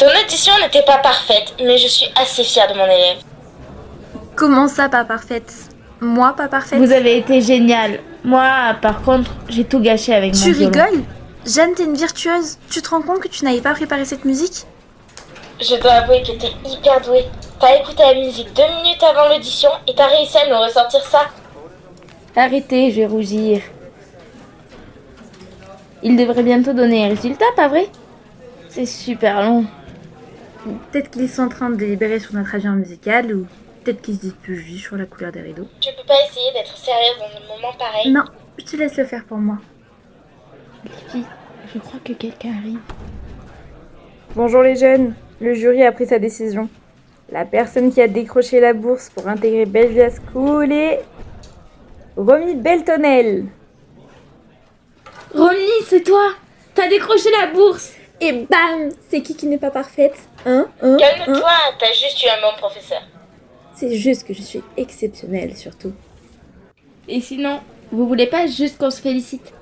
Ton audition n'était pas parfaite, mais je suis assez fière de mon élève. Comment ça, pas parfaite? Moi, pas parfaite? Vous avez été génial. Moi, par contre, j'ai tout gâché avec mon violon. Tu rigoles? Jeanne, t'es une virtuose. Tu te rends compte que tu n'avais pas préparé cette musique? Je dois avouer que t'es hyper douée. T'as écouté la musique 2 minutes avant l'audition et t'as réussi à nous ressortir ça. Arrêtez, je vais rougir. Il devrait bientôt donner un résultat, pas vrai? C'est super long. Peut-être qu'ils sont en train de délibérer sur notre agenda musical ou peut-être qu'ils se disputent juste sur la couleur des rideaux. Tu peux pas essayer d'être sérieuse dans un moment pareil? Non, je te laisse le faire pour moi. Fifi, je crois que quelqu'un arrive. Bonjour les jeunes, le jury a pris sa décision. La personne qui a décroché la bourse pour intégrer Bellevia School est Romy Beltonel. Romy, c'est toi! T'as décroché la bourse! Et bam! C'est qui n'est pas parfaite? Calme-toi, t'as juste eu un bon professeur. C'est juste que je suis exceptionnelle, surtout. Et sinon, vous voulez pas juste qu'on se félicite?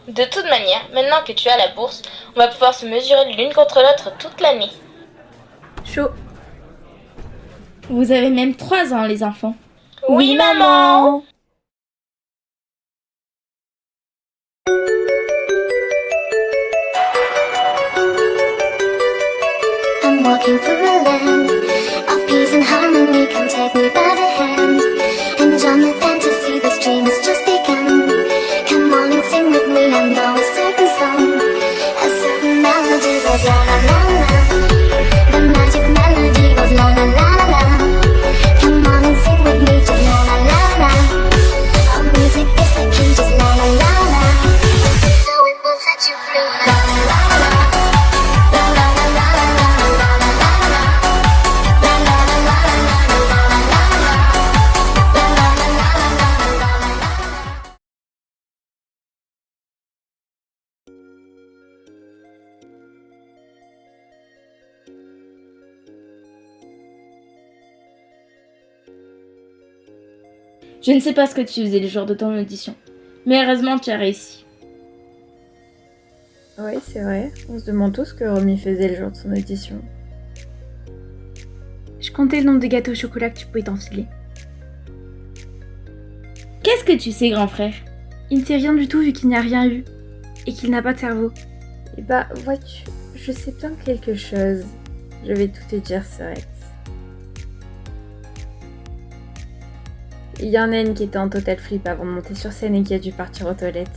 De toute manière, maintenant que tu as la bourse, on va pouvoir se mesurer l'une contre l'autre toute l'année. Chaud. Vous avez même 3 ans, les enfants. Oui, maman! I'm walking through a land of peace and harmony. Come take me by the hand and join the fantasy. This dream has just begun. Come on and sing with me. I know a certain song, a certain melody goes la la la la. The magic melody goes la la la la. Come on and sing with me, just la la la la. Our music is the key, just la la la la. So it will set you free. La la la la. Je ne sais pas ce que tu faisais le jour de ton audition, mais heureusement tu as réussi. Oui, c'est vrai. On se demande tous ce que Romy faisait le jour de son audition. Je comptais le nombre de gâteaux au chocolat que tu pouvais t'enfiler. Qu'est-ce que tu sais, grand frère? Il ne sait rien du tout vu qu'il n'y a rien eu et qu'il n'a pas de cerveau. Eh bah, vois-tu, je sais bien quelque chose. Je vais tout te dire, Sorette. Il y en a une qui était en total flip avant de monter sur scène et qui a dû partir aux toilettes.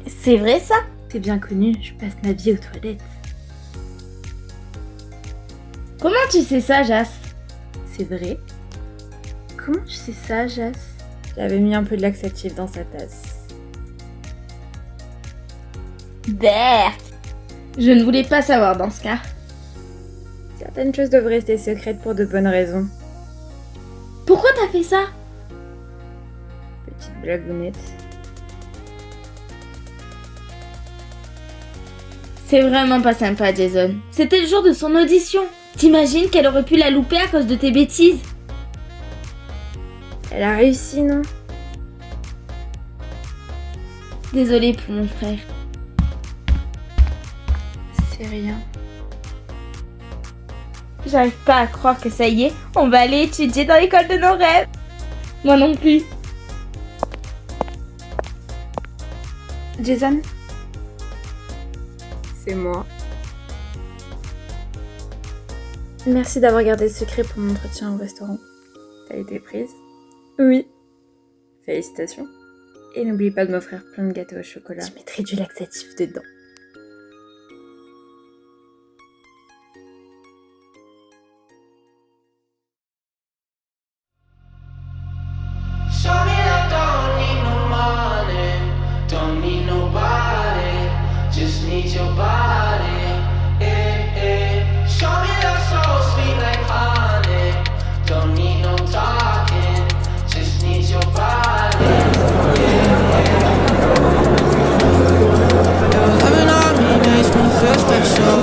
C'est vrai ça? C'est bien connu, je passe ma vie aux toilettes. Comment tu sais ça, Jas? C'est vrai? Comment tu sais ça, Jas? J'avais mis un peu de laxatif dans sa tasse. Berk! Je ne voulais pas savoir dans ce cas. Certaines choses doivent rester secrètes pour de bonnes raisons. Pourquoi t'as fait ça? Petite blagounette. C'est vraiment pas sympa, Jason. C'était le jour de son audition. T'imagines qu'elle aurait pu la louper à cause de tes bêtises? Elle a réussi, non? Désolée pour mon frère. C'est rien. J'arrive pas à croire que ça y est, on va aller étudier dans l'école de nos rêves. Moi non plus. Jason? C'est moi. Merci d'avoir gardé le secret pour mon entretien au restaurant. T'as été prise? Oui. Félicitations. Et n'oublie pas de m'offrir plein de gâteaux au chocolat. Je mettrai du laxatif dedans. Show me I don't need no money, don't need nobody, just need your body. Show me that so sweet like honey, don't need no talking, just need your body. Having on me makes me feel special.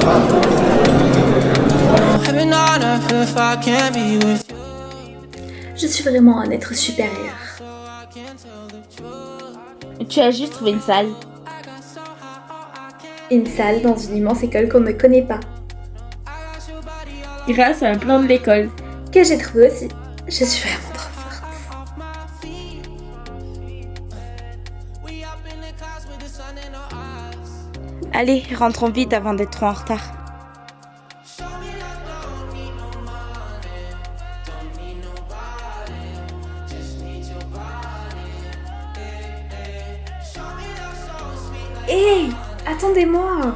Having on earth if I can't be with you. Je suis vraiment un être supérieur. Tu as juste trouvé une salle. Une salle dans une immense école qu'on ne connaît pas. Grâce à un plan de l'école. Que j'ai trouvé aussi. Je suis vraiment trop forte. Allez, rentrons vite avant d'être trop en retard. Hé, attendez-moi.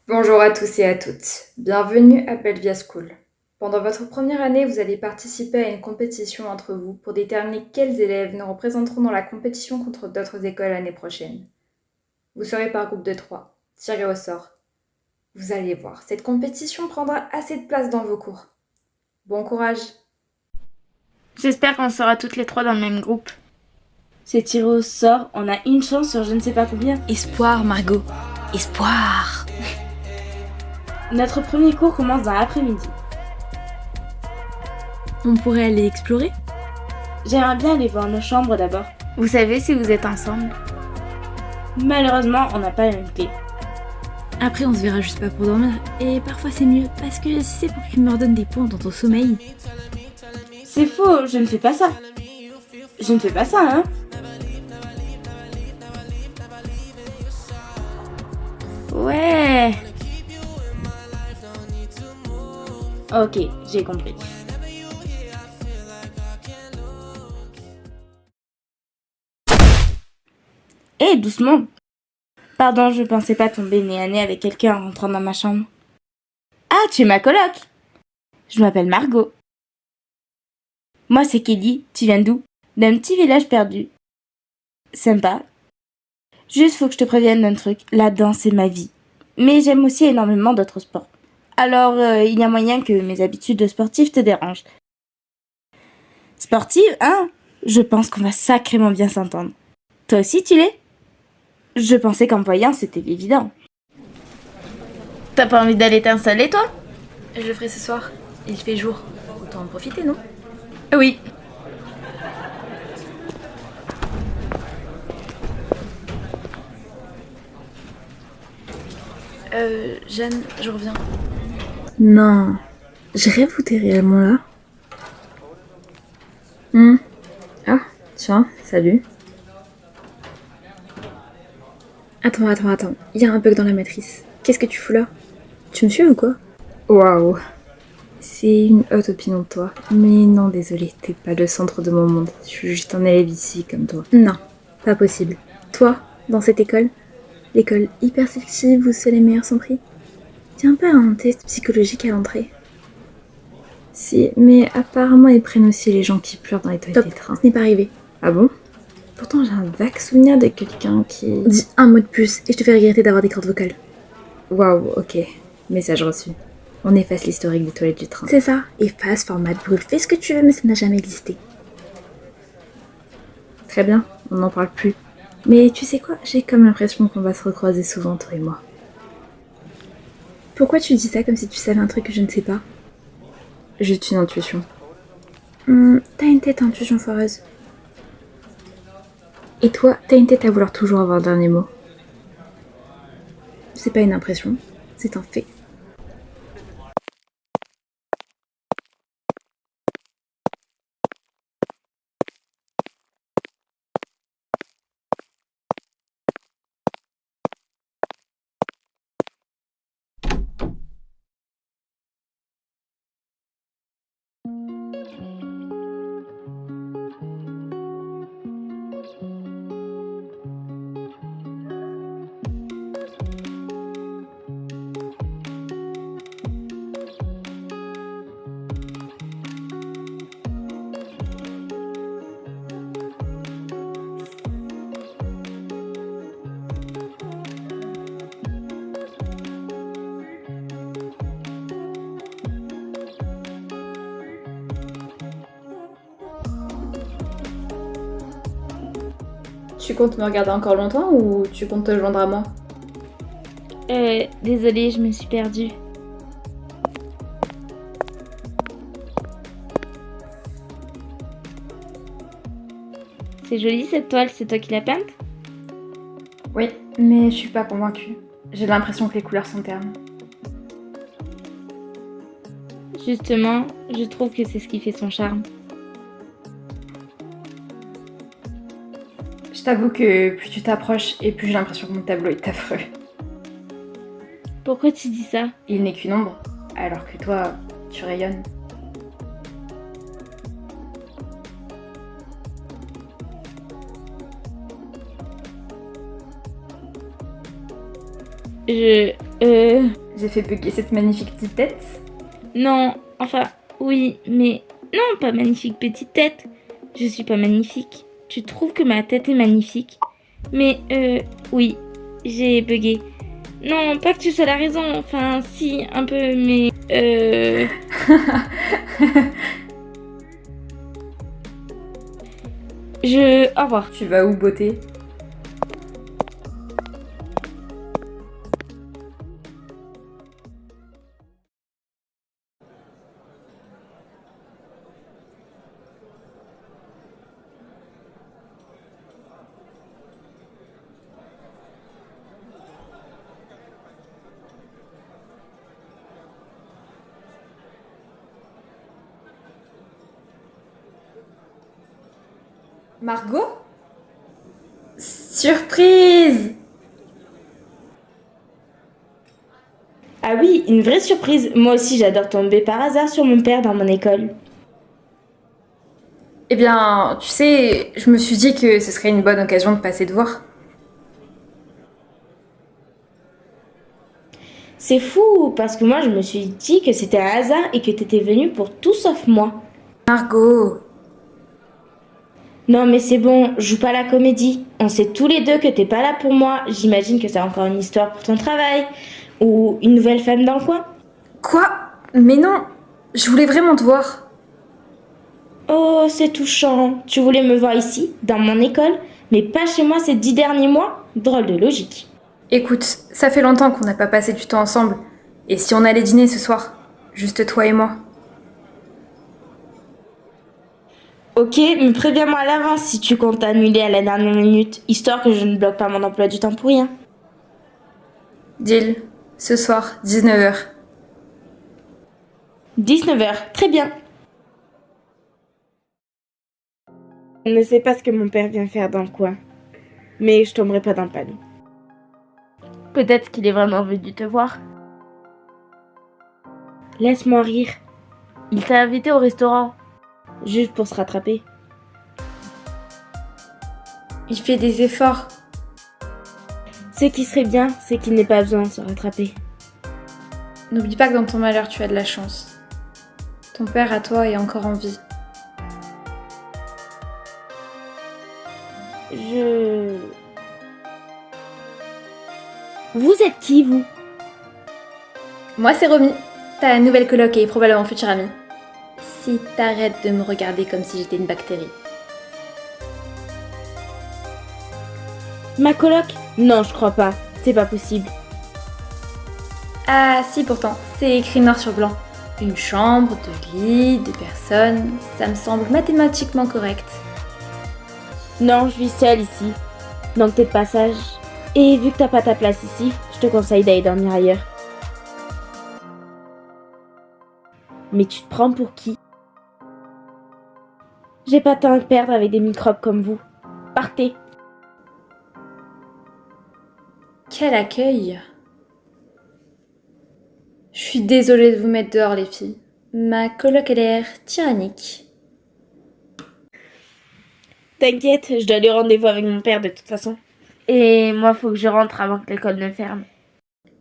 Bonjour à tous et à toutes. Bienvenue à Bellevia School. Pendant votre première année, vous allez participer à une compétition entre vous pour déterminer quels élèves nous représenteront dans la compétition contre d'autres écoles l'année prochaine. Vous serez par groupe de 3, tirés au sort. Vous allez voir, cette compétition prendra assez de place dans vos cours. Bon courage! J'espère qu'on sera toutes les 3 dans le même groupe. C'est tiré au sort, on a une chance sur je ne sais pas combien. Espoir, Margot. Espoir. Notre premier cours commence dans l'après-midi. On pourrait aller explorer? J'aimerais bien aller voir nos chambres d'abord. Vous savez si vous êtes ensemble? Malheureusement, on n'a pas la même clé. Après, on se verra juste pas pour dormir. Et parfois, c'est mieux, parce que si c'est pour que tu me redonnes des points dans ton sommeil... C'est faux, je ne fais pas ça. Je ne fais pas ça, hein. Ouais. Ok, j'ai compris. Hé, doucement. Pardon, je pensais pas tomber nez à nez avec quelqu'un en rentrant dans ma chambre. Ah, tu es ma coloc. Je m'appelle Margot. Moi, c'est Kelly. Tu viens d'où? D'un petit village perdu. Sympa. Juste faut que je te prévienne d'un truc. La danse, c'est ma vie. Mais j'aime aussi énormément d'autres sports. Alors, il y a moyen que mes habitudes sportives te dérangent. Sportive, hein? Je pense qu'on va sacrément bien s'entendre. Toi aussi, tu l'es? Je pensais qu'en voyant, c'était évident. T'as pas envie d'aller t'installer, toi? Je le ferai ce soir. Il fait jour. Autant en profiter, non? Oui. Jeanne, je reviens. Non. Je rêve où t'es réellement là. Ah, tiens, salut. Attends. Il y a un bug dans la matrice. Qu'est-ce que tu fous là? Tu me suis ou quoi? Waouh! C'est une haute opinion de toi. Mais non, désolé, t'es pas le centre de mon monde. Je suis juste un élève ici, comme toi. Non, pas possible. Toi, dans cette école, l'école hyper sélective où seuls les meilleurs sont pris, tiens pas un test psychologique à l'entrée. Si, mais apparemment ils prennent aussi les gens qui pleurent dans les toilettes Top, des trains. ce n'est pas arrivé. Ah bon? Pourtant j'ai un vague souvenir de quelqu'un qui... Dis un mot de plus et je te fais regretter d'avoir des cordes vocales. Waouh, ok. Message reçu. On efface l'historique des toilettes du train. C'est ça, efface, format, brûle, fais ce que tu veux mais ça n'a jamais existé. Très bien, on n'en parle plus. Mais tu sais quoi, j'ai comme l'impression qu'on va se recroiser souvent, toi et moi. Pourquoi tu dis ça comme si tu savais un truc que je ne sais pas? Juste une intuition. T'as une tête intuition foireuse. Et toi, t'as une tête à vouloir toujours avoir le dernier mot. C'est pas une impression, c'est un fait. Tu comptes me regarder encore longtemps ou tu comptes te joindre à moi? Désolée, je me suis perdue. C'est joli cette toile, c'est toi qui l'as peinte? Oui, mais je suis pas convaincue. J'ai l'impression que les couleurs sont ternes. Justement, je trouve que c'est ce qui fait son charme. Je t'avoue que plus tu t'approches et plus j'ai l'impression que mon tableau est affreux. Pourquoi tu dis ça? Il n'est qu'une ombre, alors que toi, tu rayonnes. J'ai fait bugger cette magnifique petite tête. Non, enfin, oui, mais... Non, pas magnifique petite tête. Je suis pas magnifique. Tu trouves que ma tête est magnifique? Mais, oui, j'ai bugué. Non, pas que tu sois la raison, enfin, si, un peu, mais... Au revoir. Tu vas où, beauté? Margot? Surprise! Ah oui, une vraie surprise. Moi aussi, j'adore tomber par hasard sur mon père dans mon école. Eh bien, tu sais, je me suis dit que ce serait une bonne occasion de passer te voir. C'est fou, parce que moi, je me suis dit que c'était un hasard et que t'étais venue pour tout sauf moi. Margot! Non mais c'est bon, joue pas la comédie. On sait tous les deux que t'es pas là pour moi. J'imagine que c'est encore une histoire pour ton travail. Ou une nouvelle femme dans le coin. Quoi? Mais non! Je voulais vraiment te voir. Oh, c'est touchant. Tu voulais me voir ici, dans mon école, mais pas chez moi ces 10 derniers mois? Drôle de logique. Écoute, ça fait longtemps qu'on n'a pas passé du temps ensemble. Et si on allait dîner ce soir? Juste toi et moi. Ok, mais préviens-moi à l'avance si tu comptes annuler à la dernière minute, histoire que je ne bloque pas mon emploi du temps pour rien. Deal. Ce soir, 19h. 19h, très bien. Je ne sais pas ce que mon père vient faire dans le coin, mais je tomberai pas dans le panneau. Peut-être qu'il est vraiment venu te voir. Laisse-moi rire. Il t'a invité au restaurant, juste pour se rattraper. Il fait des efforts. Ce qui serait bien, c'est qu'il n'ait pas besoin de se rattraper. N'oublie pas que dans ton malheur, tu as de la chance. Ton père à toi est encore en vie. Vous êtes qui, vous? Moi, c'est Romy, ta nouvelle coloc et probablement future amie. Si t'arrêtes de me regarder comme si j'étais une bactérie. Ma coloc? Non, je crois pas. C'est pas possible. Ah si, pourtant, c'est écrit noir sur blanc. Une chambre, 2 lits, 2 personnes, ça me semble mathématiquement correct. Non, je vis seule ici. Donc t'es de passage. Et vu que t'as pas ta place ici, je te conseille d'aller dormir ailleurs. Mais tu te prends pour qui? J'ai pas de temps à perdre avec des microbes comme vous. Partez. Quel accueil! Je suis désolée de vous mettre dehors, les filles. Ma coloc a l'air tyrannique. T'inquiète, je dois aller au rendez-vous avec mon père de toute façon. Et moi, faut que je rentre avant que l'école ne ferme.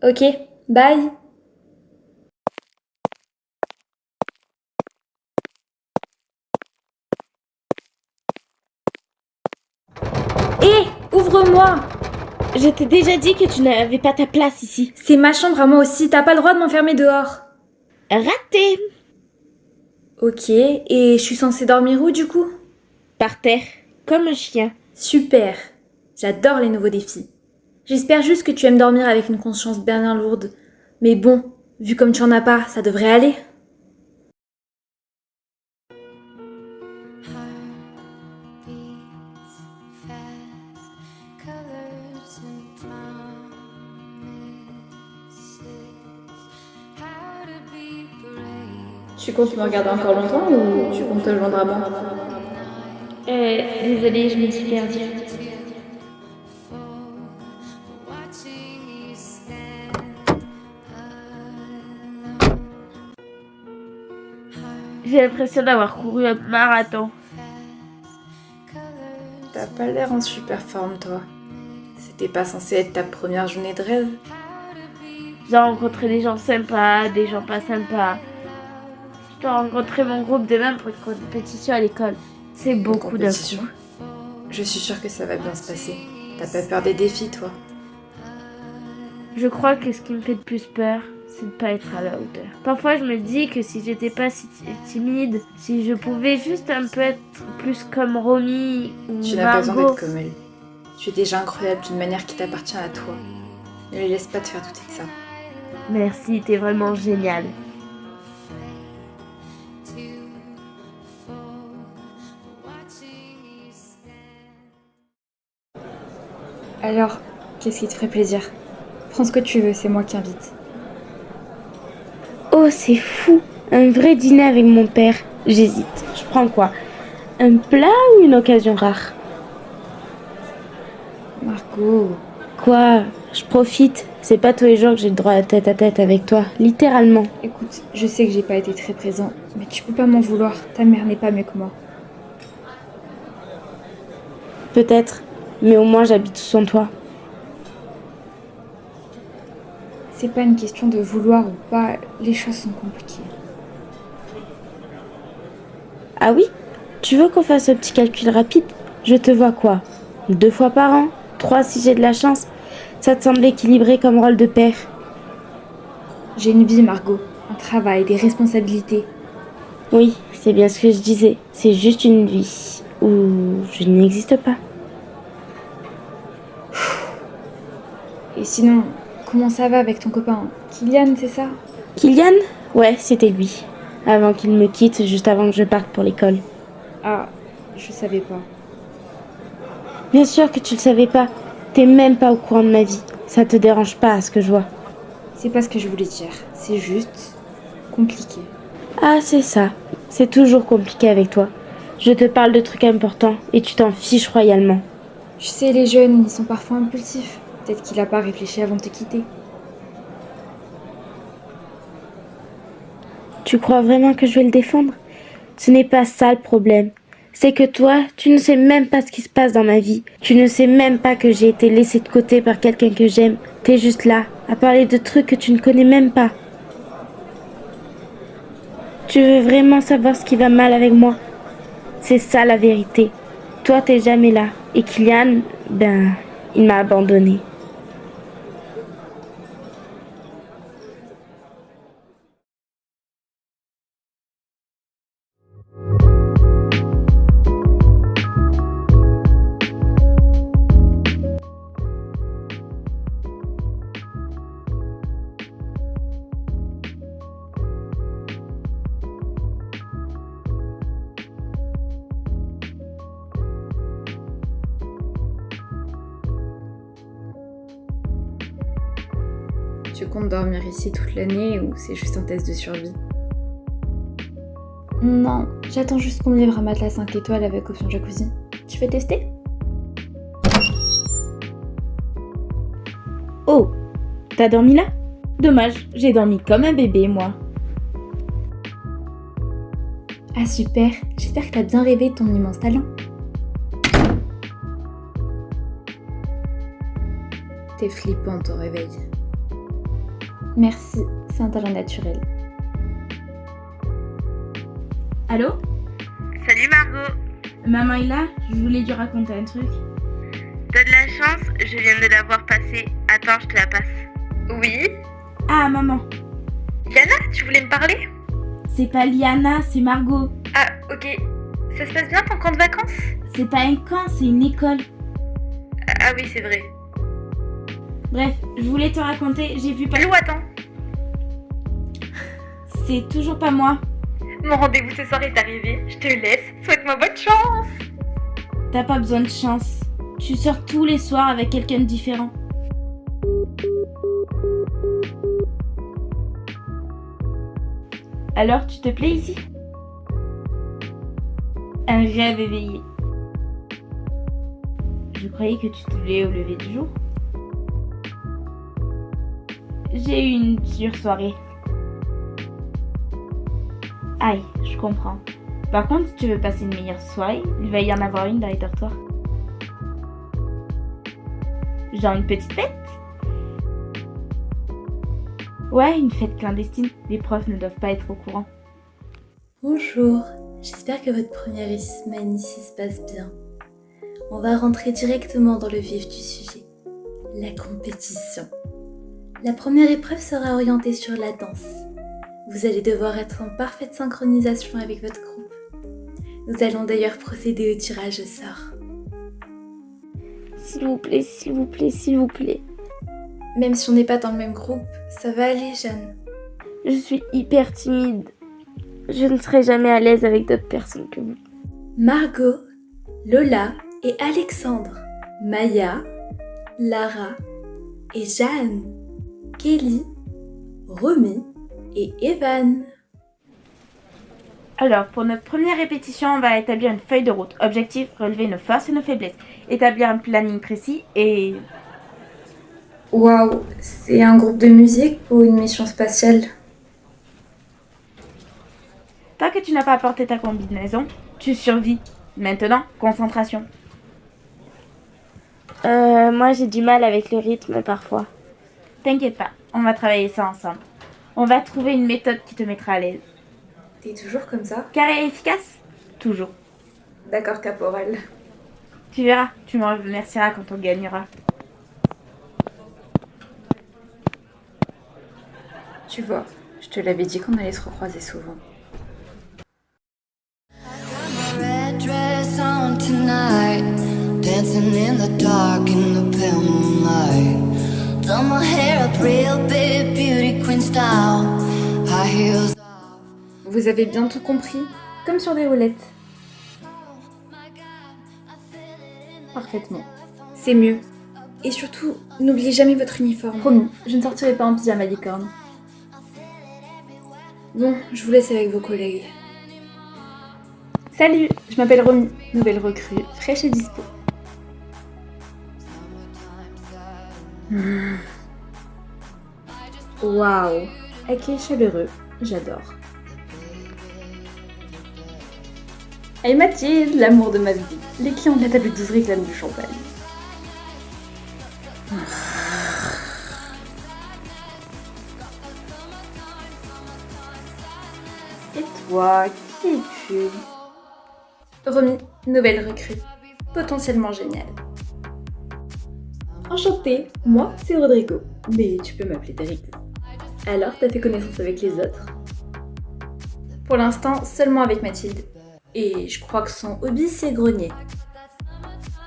Ok, bye! Hé, ouvre-moi! Je t'ai déjà dit que tu n'avais pas ta place ici. C'est ma chambre à moi aussi, t'as pas le droit de m'enfermer dehors. Raté! Ok, et je suis censée dormir où du coup? Par terre, comme un chien. Super! J'adore les nouveaux défis. J'espère juste que tu aimes dormir avec une conscience bien lourde. Mais bon, vu comme tu en as pas, ça devrait aller. Heartbeats Tu comptes me regarder encore longtemps ou tu comptes te joindre à moi? Désolée, je me suis perdue. J'ai l'impression d'avoir couru un marathon. T'as pas l'air en super forme, toi. C'était pas censé être ta première journée de rêve? J'ai rencontré des gens sympas, des gens pas sympas. Je dois rencontrer mon groupe demain pour une compétition à l'école. C'est beaucoup d'un Compétition. coup. Je suis sûre que ça va bien se passer. T'as pas peur des défis, toi? Je crois que ce qui me fait le plus peur, c'est de pas être à la hauteur. Parfois, je me dis que si j'étais pas si timide, si je pouvais juste un peu être plus comme Romy ou Tu n'as pas besoin Margot. d'être comme elle. Tu es déjà incroyable d'une manière qui t'appartient à toi. Ne les laisse pas te faire douter de ça. Merci, t'es vraiment génial. Alors, qu'est-ce qui te ferait plaisir? Prends ce que tu veux, c'est moi qui invite. Oh, c'est fou! Un vrai dîner avec mon père. J'hésite. Je prends quoi? Un plat ou une occasion rare? Margot, Quoi? Je profite. C'est pas tous les jours que j'ai le droit à tête avec toi. Littéralement. écoute, je sais que j'ai pas été très présent, mais tu peux pas m'en vouloir. Ta mère n'est pas mieux que moi. Peut-être. Mais au moins j'habite sous son toit. C'est pas une question de vouloir ou pas, les choses sont compliquées. Ah oui? Tu veux qu'on fasse un petit calcul rapide? Je te vois quoi? 2 fois par an? 3 si j'ai de la chance? Ça te semble équilibré comme rôle de père? J'ai une vie, Margot, un travail, des responsabilités. Oui, c'est bien ce que je disais. C'est juste une vie. Où je n'existe pas. Et sinon, comment ça va avec ton copain? Kylian, c'est ça? Kylian? Ouais, c'était lui. Avant qu'il me quitte, juste avant que je parte pour l'école. Ah, je savais pas. Bien sûr que tu le savais pas. T'es même pas au courant de ma vie. Ça te dérange pas à ce que je vois. C'est pas ce que je voulais dire, c'est juste compliqué. Ah, c'est ça. C'est toujours compliqué avec toi. Je te parle de trucs importants et tu t'en fiches royalement. Tu sais, les jeunes, ils sont parfois impulsifs. Peut-être qu'il a pas réfléchi avant de te quitter. Tu crois vraiment que je vais le défendre? Ce n'est pas ça le problème. C'est que toi, tu ne sais même pas ce qui se passe dans ma vie. Tu ne sais même pas que j'ai été laissée de côté par quelqu'un que j'aime. T'es juste là, à parler de trucs que tu ne connais même pas. Tu veux vraiment savoir ce qui va mal avec moi? C'est ça la vérité. Toi, t'es jamais là. Et Kylian, il m'a abandonnée. Tu comptes dormir ici toute l'année ou c'est juste un test de survie? Non, j'attends juste qu'on me livre un matelas 5 étoiles avec option jacuzzi. Tu veux tester? Oh, t'as dormi là? Dommage, j'ai dormi comme un bébé, moi. Ah super, j'espère que t'as bien rêvé de ton immense talent. T'es flippante au réveil. Merci, c'est un talent naturel. Allô? Salut Margot. Maman est là? Je voulais lui raconter un truc. T'as de la chance, je viens de la voir passer. Attends, je te la passe. Oui? Ah, maman. Yana, tu voulais me parler? C'est pas Liana, c'est Margot. Ah, ok. Ça se passe bien ton camp de vacances? C'est pas un camp, c'est une école. Ah oui, c'est vrai. Bref, je voulais te raconter, j'ai vu pas... Lou, attends. C'est toujours pas moi. Mon rendez-vous ce soir est arrivé. Je te laisse. Souhaite-moi bonne chance. T'as pas besoin de chance. Tu sors tous les soirs avec quelqu'un de différent. Alors, tu te plais ici? Un rêve éveillé. Je croyais que tu te levais au lever du jour. J'ai eu une dure soirée. Aïe, je comprends. Par contre, si tu veux passer une meilleure soirée, il va y en avoir une dans les dortoirs. Genre une petite fête? Ouais, une fête clandestine. Les profs ne doivent pas être au courant. Bonjour, j'espère que votre première semaine ici se passe bien. On va rentrer directement dans le vif du sujet, la compétition. La première épreuve sera orientée sur la danse. Vous allez devoir être en parfaite synchronisation avec votre groupe. Nous allons d'ailleurs procéder au tirage au sort. S'il vous plaît, s'il vous plaît, s'il vous plaît. Même si on n'est pas dans le même groupe, ça va aller, Jeanne. Je suis hyper timide. Je ne serai jamais à l'aise avec d'autres personnes que vous. Margot, Lola et Alexandre, Maya, Lara et Jeanne, Kelly, Romy et Evan. Alors, pour notre première répétition, on va établir une feuille de route. Objectif, relever nos forces et nos faiblesses. Établir un planning précis et... Waouh, c'est un groupe de musique ou une mission spatiale? Tant que tu n'as pas apporté ta combinaison, tu survis. Maintenant, concentration. Moi j'ai du mal avec le rythme parfois. T'inquiète pas, on va travailler ça ensemble. On va trouver une méthode qui te mettra à l'aise. T'es toujours comme ça? Carré et efficace? Toujours. D'accord, caporal. Tu verras, tu me remercieras quand on gagnera. Tu vois, je te l'avais dit qu'on allait se recroiser souvent. Red dress on tonight, dancing in the dark in the pale moonlight. Done my hair up real big, beauty queen style. High heels. Vous avez bien tout compris? Comme sur des roulettes. Parfaitement. C'est mieux. Et surtout, n'oubliez jamais votre uniforme. Promis, je ne sortirai pas en pyjama licorne. Bon, je vous laisse avec vos collègues. Salut, je m'appelle Romy, nouvelle recrue, fraîche et dispo. Waouh, accueil chaleureux, j'adore. Hey Mathilde, l'amour de ma vie. Les clients de la table 12 réclament du champagne. Et toi, qui es-tu? Romy, nouvelle recrue, potentiellement géniale. Enchantée, moi c'est Rodrigo, mais tu peux m'appeler Derek. Alors, t'as fait connaissance avec les autres? Pour l'instant, seulement avec Mathilde. Et je crois que son hobby c'est grogner.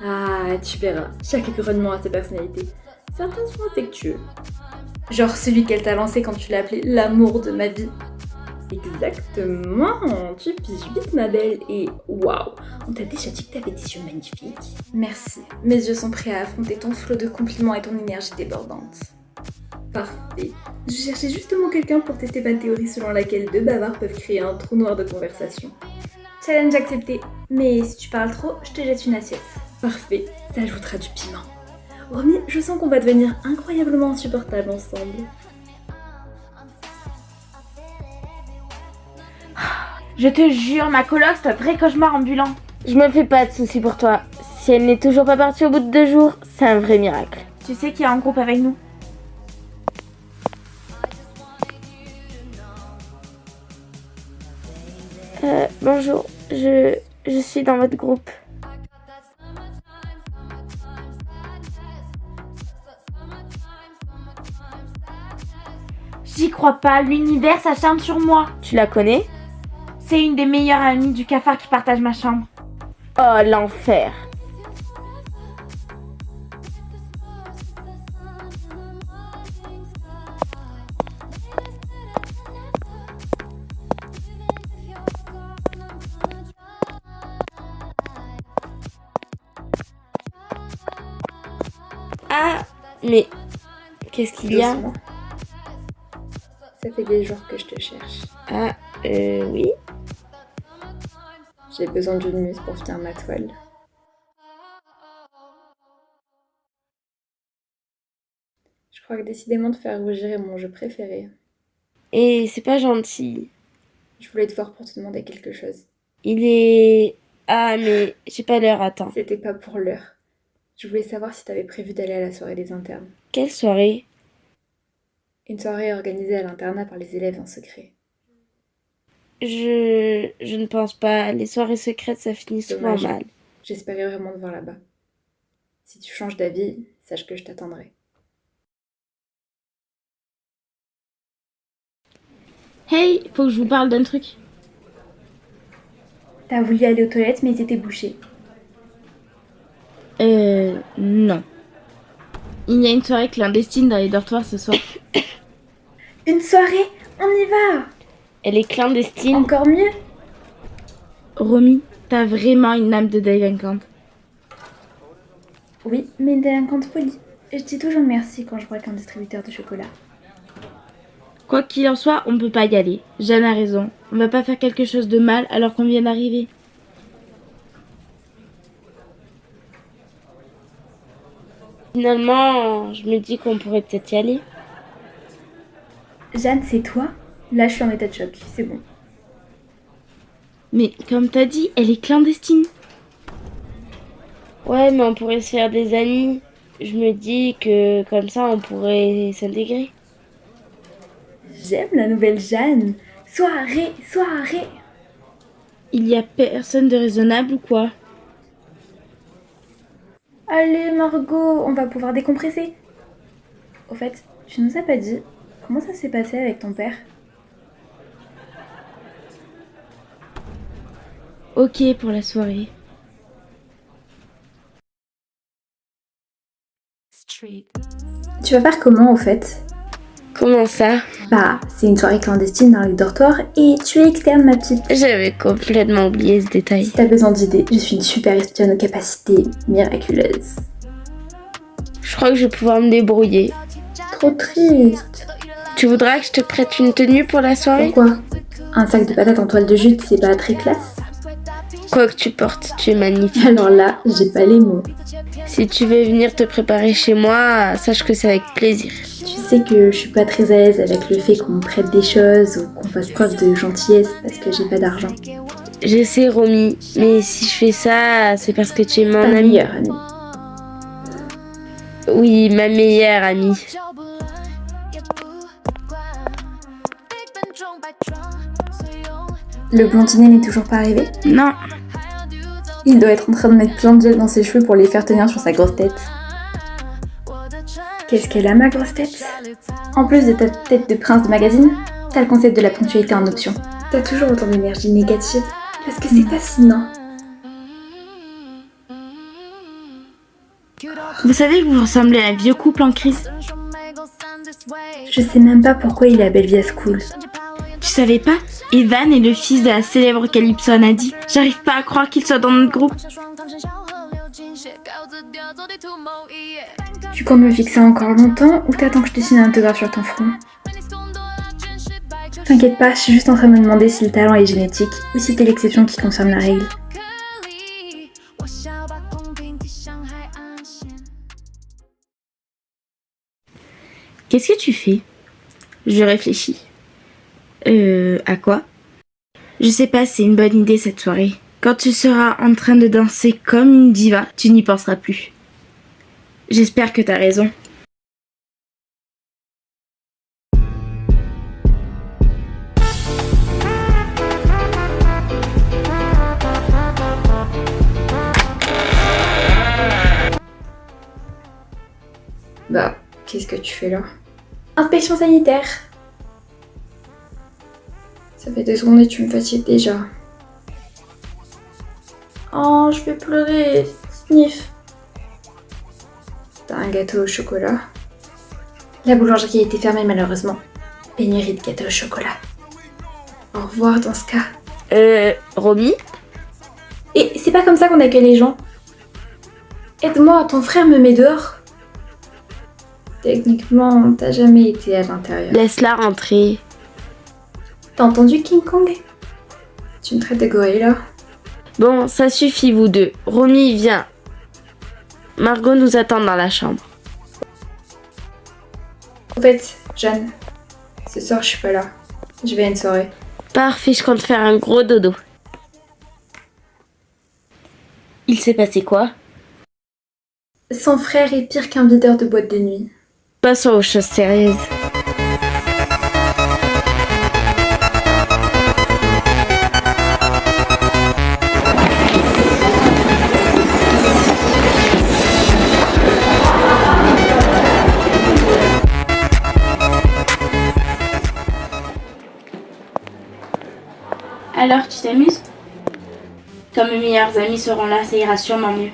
Ah, tu verras, chaque grognement a sa personnalité. Certains sont affectueux. Genre celui qu'elle t'a lancé quand tu l'as appelé l'amour de ma vie. Exactement, tu piges vite ma belle et waouh, on t'a déjà dit que t'avais des yeux magnifiques. Merci, mes yeux sont prêts à affronter ton flot de compliments et ton énergie débordante. Parfait, je cherchais justement quelqu'un pour tester ma théorie selon laquelle deux bavards peuvent créer un trou noir de conversation. Challenge accepté, mais si tu parles trop, je te jette une assiette. Parfait, ça ajoutera du piment. Romy, je sens qu'on va devenir incroyablement insupportables ensemble. Je te jure, ma coloc, c'est un vrai cauchemar ambulant. Je me fais pas de soucis pour toi. Si elle n'est toujours pas partie au bout de 2 jours, c'est un vrai miracle. Tu sais qui est en groupe avec nous? Bonjour, je suis dans votre groupe. J'y crois pas, l'univers s'acharne sur moi. Tu la connais? C'est une des meilleures amies du cafard qui partage ma chambre. Oh, l'enfer. Ah, mais qu'est-ce qu'il y a? Doucement. Ça fait des jours que je te cherche. Ah, Oui. J'ai besoin d'une muse pour finir ma toile. Je crois que décidément de faire rougir est mon jeu préféré. Et c'est pas gentil. Je voulais te voir pour te demander quelque chose. Il est... Ah, mais j'ai pas l'heure, attends. C'était pas pour l'heure. Je voulais savoir si t'avais prévu d'aller à la soirée des internes. Quelle soirée? Une soirée organisée à l'internat par les élèves en secret. Je ne pense pas. Les soirées secrètes, ça finit souvent Dommage. mal. J'espérais vraiment te voir là-bas. Si tu changes d'avis, sache que je t'attendrai. Hey, faut que je vous parle d'un truc. T'as voulu aller aux toilettes, mais ils étaient bouchés. Non. Il y a une soirée clandestine dans les dortoirs ce soir. Une soirée? On y va! Elle est clandestine. Encore mieux? Romy, t'as vraiment une âme de délinquante. Oui, mais une délinquante polie. Et je dis toujours merci quand je braque un distributeur de chocolat. Quoi qu'il en soit, on peut pas y aller. Jeanne a raison. On va pas faire quelque chose de mal alors qu'on vient d'arriver. Finalement, je me dis qu'on pourrait peut-être y aller. Jeanne, c'est toi? Là, je suis en état de choc, c'est bon. Mais comme t'as dit, elle est clandestine. Ouais, mais on pourrait se faire des amis. Je me dis que comme ça, on pourrait s'intégrer. J'aime la nouvelle Jeanne. Soirée, soirée. Il y a personne de raisonnable ou quoi? Allez, Margot, on va pouvoir décompresser. Au fait, tu nous as pas dit comment ça s'est passé avec ton père? Ok pour la soirée. Tu vas faire comment, au fait? Comment ça? Bah, c'est une soirée clandestine dans les dortoirs et tu es externe, ma petite. J'avais complètement oublié ce détail. Si t'as besoin d'idées, je suis une super espionne aux capacités miraculeuses. Je crois que je vais pouvoir me débrouiller. Trop triste. Tu voudras que je te prête une tenue pour la soirée? Pourquoi? Un sac de patates en toile de jute, c'est pas très classe? Quoi que tu portes, tu es magnifique. Alors là, j'ai pas les mots. Si tu veux venir te préparer chez moi, sache que c'est avec plaisir. Tu sais que je suis pas très à l'aise avec le fait qu'on me prête des choses ou qu'on fasse preuve de gentillesse parce que j'ai pas d'argent. Je sais, Romy, mais si je fais ça, c'est parce que tu es mon Ta amie. meilleure amie. Oui, ma meilleure amie. Le blondinet n'est toujours pas arrivé? Non, Il doit être en train de mettre plein de gel dans ses cheveux pour les faire tenir sur sa grosse tête. Qu'est-ce qu'elle a, ma grosse tête? En plus de ta tête de prince de magazine, t'as le concept de la ponctualité en option. T'as toujours autant d'énergie négative parce que c'est fascinant. vous savez que vous ressemblez à un vieux couple en crise? Je sais même pas pourquoi il est à Bellevia School. Tu savais pas? Evan est le fils de la célèbre Calypso Anadi. J'arrive pas à croire qu'il soit dans notre groupe. Tu comptes me fixer encore longtemps ou t'attends que je te signe un autographe sur ton front? T'inquiète pas, je suis juste en train de me demander si le talent est génétique ou si t'es l'exception qui confirme la règle. Qu'est-ce que tu fais? Je réfléchis. À quoi? Je sais pas, c'est une bonne idée cette soirée. Quand tu seras en train de danser comme une diva, tu n'y penseras plus. J'espère que t'as raison. Bah, qu'est-ce que tu fais là? Inspection sanitaire. Ça fait 2 secondes et tu me fatigues déjà. Oh, je vais pleurer. Sniff. T'as un gâteau au chocolat? La boulangerie a été fermée malheureusement. Pénurie de gâteaux au chocolat. Au revoir dans ce cas. Romy? Et c'est pas comme ça qu'on accueille les gens. Aide-moi, ton frère me met dehors. Techniquement, t'as jamais été à l'intérieur. Laisse-la rentrer. T'as entendu King Kong? Tu me traites de gorille là? Bon, ça suffit vous deux. Romy, viens. Margot nous attend dans la chambre. En fait, Jeanne, ce soir je suis pas là. Je vais à une soirée. Parfait, je compte faire un gros dodo. Il s'est passé quoi? Son frère est pire qu'un videur de boîte de nuit. Passons aux choses sérieuses. Alors, tu t'amuses? Quand mes meilleurs amis seront là, ça ira sûrement mieux.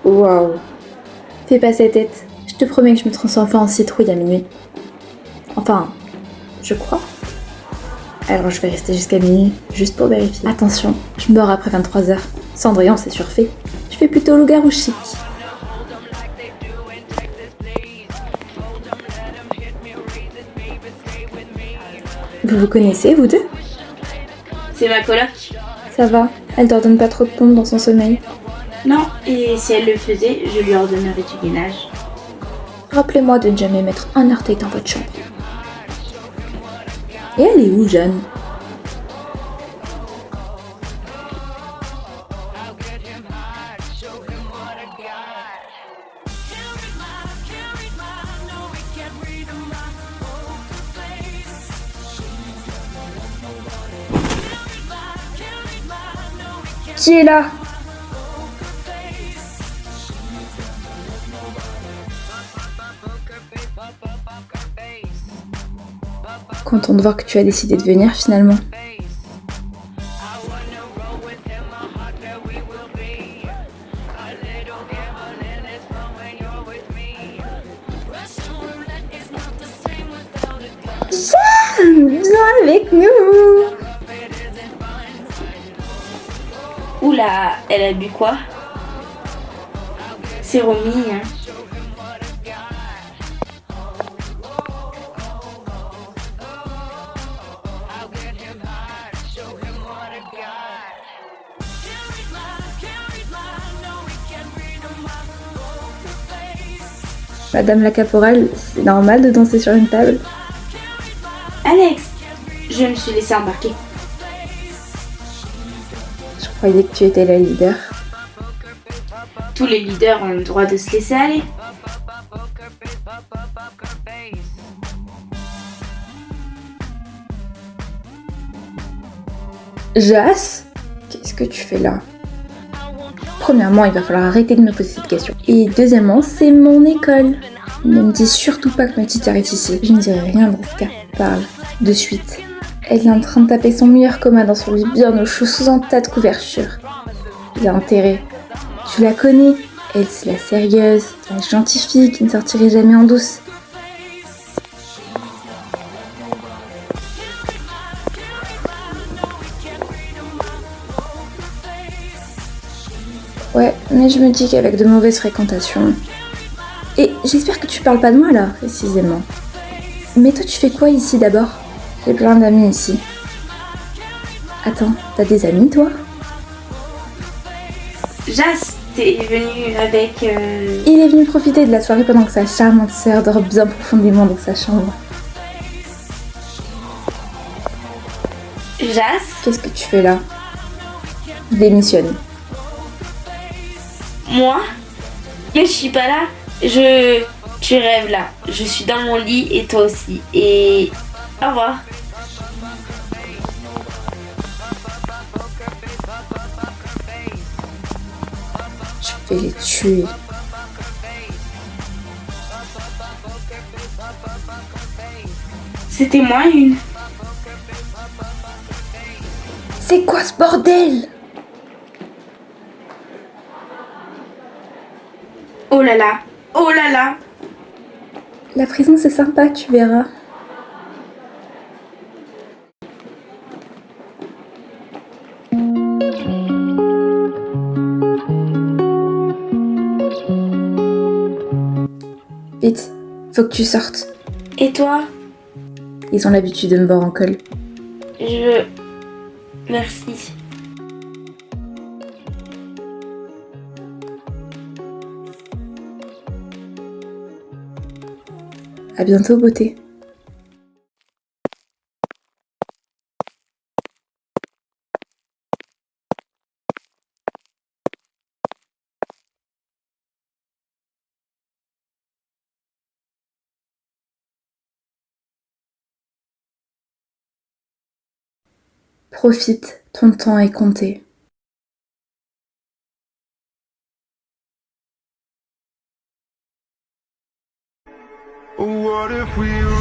Waouh. Fais pas cette tête. Je te promets que je me transforme pas en citrouille à minuit. Enfin, je crois. Alors je vais rester jusqu'à minuit, juste pour vérifier. Attention, je meurs après 23h. Cendrillon, c'est surfait. Je fais plutôt loup-garou chic. Vous vous connaissez, vous deux? C'est ma coloc? Ça va, elle t'ordonne pas trop de pompe dans son sommeil. Non, et si elle le faisait, je lui ordonnerais du ménage. Rappelez-moi de ne jamais mettre un orteil dans votre chambre. Et elle est où, Jeanne? Qui est là? Content de voir que tu as décidé de venir finalement. Viens avec nous! Oula, elle a bu quoi? C'est Romy, hein. Madame la caporale, c'est normal de danser sur une table? Alex, je me suis laissée embarquer. Je croyais que tu étais la leader. Tous les leaders ont le droit de se laisser aller. Jas? Qu'est-ce que tu fais là? Premièrement, il va falloir arrêter de me poser cette question. Et deuxièmement, c'est mon école. Ne me dis surtout pas que ma petite arrête ici. Je ne dirai rien dans ce cas. Parle, de suite. Elle est en train de taper son meilleur coma dans son lit bien au chaud sous un tas de couvertures. Il a intérêt. Tu la connais. Elle, c'est la sérieuse, la gentille fille qui ne sortirait jamais en douce. Ouais, mais je me dis qu'avec de mauvaises fréquentations... Et j'espère que tu parles pas de moi là, précisément. Mais toi, tu fais quoi ici d'abord? J'ai plein d'amis ici. Attends, t'as des amis toi? Jas, t'es venu avec... Il est venu profiter de la soirée pendant que sa charmante sœur dort bien profondément dans sa chambre. Jas? Qu'est-ce que tu fais là? Je démissionne. Moi? Mais je suis pas là. Tu rêves là. Je suis dans mon lit et toi aussi. Et... au revoir. Je vais les tuer. C'était moi une. C'est quoi ce bordel? Oh là là. Oh là là. La prison c'est sympa, tu verras. Vite, faut que tu sortes. Et toi? Ils ont l'habitude de me voir en col. Merci. À bientôt, beauté. Profite, ton temps est compté. What if we